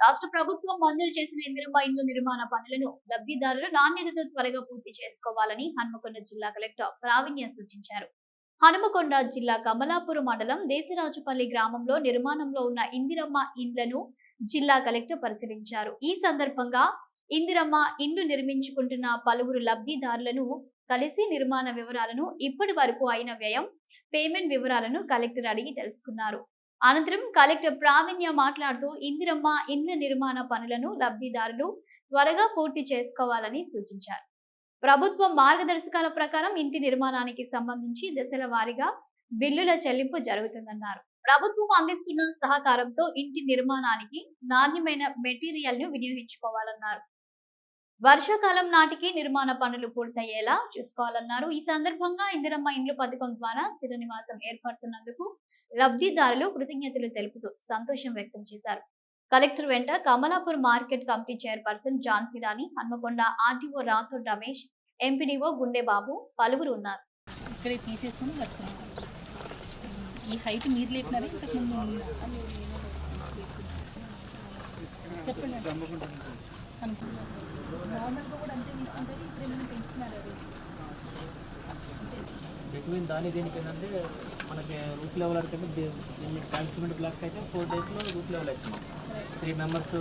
రాష్ట్ర ప్రభుత్వం మంజూరు చేసిన ఇందిరమ్మ ఇండ్ల నిర్మాణ పనులను లబ్ధిదారులు నాణ్యతతో త్వరగా పూర్తి చేసుకోవాలని హన్మకొండ జిల్లా కలెక్టర్ ప్రావీణ్య సూచించారు. హనుమకొండ జిల్లా కమలాపురం మండలం దేశరాజుపల్లి గ్రామంలో నిర్మాణంలో ఉన్న ఇందిరమ్మ ఇండ్లను జిల్లా కలెక్టర్ పరిశీలించారు. ఈ సందర్భంగా ఇందిరమ్మ ఇండ్లు నిర్మించుకుంటున్న పలువురు లబ్ధిదారులను కలిసి నిర్మాణ వివరాలను, ఇప్పటి వరకు అయిన వ్యయం, పేమెంట్ వివరాలను కలెక్టర్ అడిగి తెలుసుకున్నారు. అనంతరం కలెక్టర్ ప్రావీణ్య మాట్లాడుతూ ఇందిరమ్మ ఇండ్ల నిర్మాణ పనులను లబ్ధిదారులు త్వరగా పూర్తి చేసుకోవాలని సూచించారు. ప్రభుత్వం మార్గదర్శకాల ప్రకారం ఇంటి నిర్మాణానికి సంబంధించి దశల వారీగా బిల్లుల చెల్లింపు జరుగుతుందన్నారు. ప్రభుత్వం అందిస్తున్న సహకారంతో ఇంటి నిర్మాణానికి నాణ్యమైన మెటీరియల్ ను వినియోగించుకోవాలన్నారు. వర్షాకాలం నాటికి నిర్మాణ పనులు పూర్తయ్యేలా చూసుకోవాలన్నారు. ఈ సందర్భంగా ఇందిరమ్మ ఇండ్లు పథకం ద్వారా స్థిర నివాసం ఏర్పడుతున్నందుకు లబ్ధిదారులు కృతజ్ఞతలు తెలుపుతూ సంతోషం వ్యక్తం చేశారు. కలెక్టర్ వెంట Kamalapur market committee chairperson Jhansi Rani, Hanmakonda RTO Rathod Ramesh, MPDO Gundebabu పలువురు ఉన్నారు. ఇక్కడే తీసేసుకుని కట్టుకున్నాం. ఈ హైట్ మీరు లేపినారా ఇంతకు ముందు? చెప్పండి. నార్మల్గా కూడా అంతే తీసుకుంటారు, ఇప్పుడు ఏమైనా పెంచుతున్నారు? ఎక్కువ దాని దేనికి ఏంటంటే మనకి రూఫ్ లెవెల్ అంటే సిమెంట్ బ్లాక్స్ అయితే 4 daysలో రూఫ్ లెవెల్ అవుతున్నాం. 3 members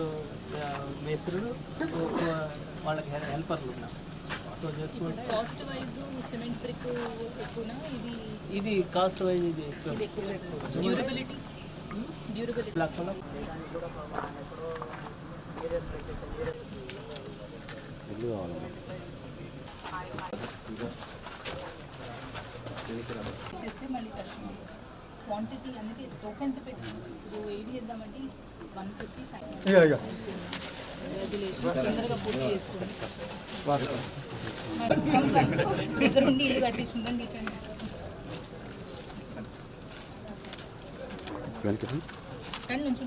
మేస్త్రులు, వాళ్ళకి హెల్పర్లు ఉన్నారు. సో చేసుకుంటే కాస్ట్ వైజ్ సిమెంట్ బ్రిక్ ఎక్కువనా? ఇది కాస్ట్ వైజ్ ఇది డ్యూరబిలిటీ బ్లాక్ వల్ల మళ్ళీ కష్టం. క్వాంటిటీ అందుకే టోకెన్స్ పెట్టి ఇప్పుడు ఏది చేద్దామంటే 150 తొందరగా పూర్తి చేసుకోండి. దగ్గర ఉండి ఇల్లు కట్టించుకుంటాండి. కానీ నుంచి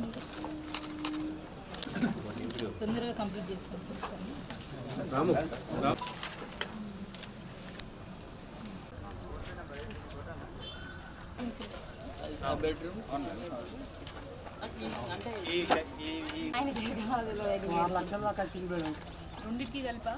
తొందరగా కంప్లీట్ చేసుకోండి. రెండింటికి కలిపా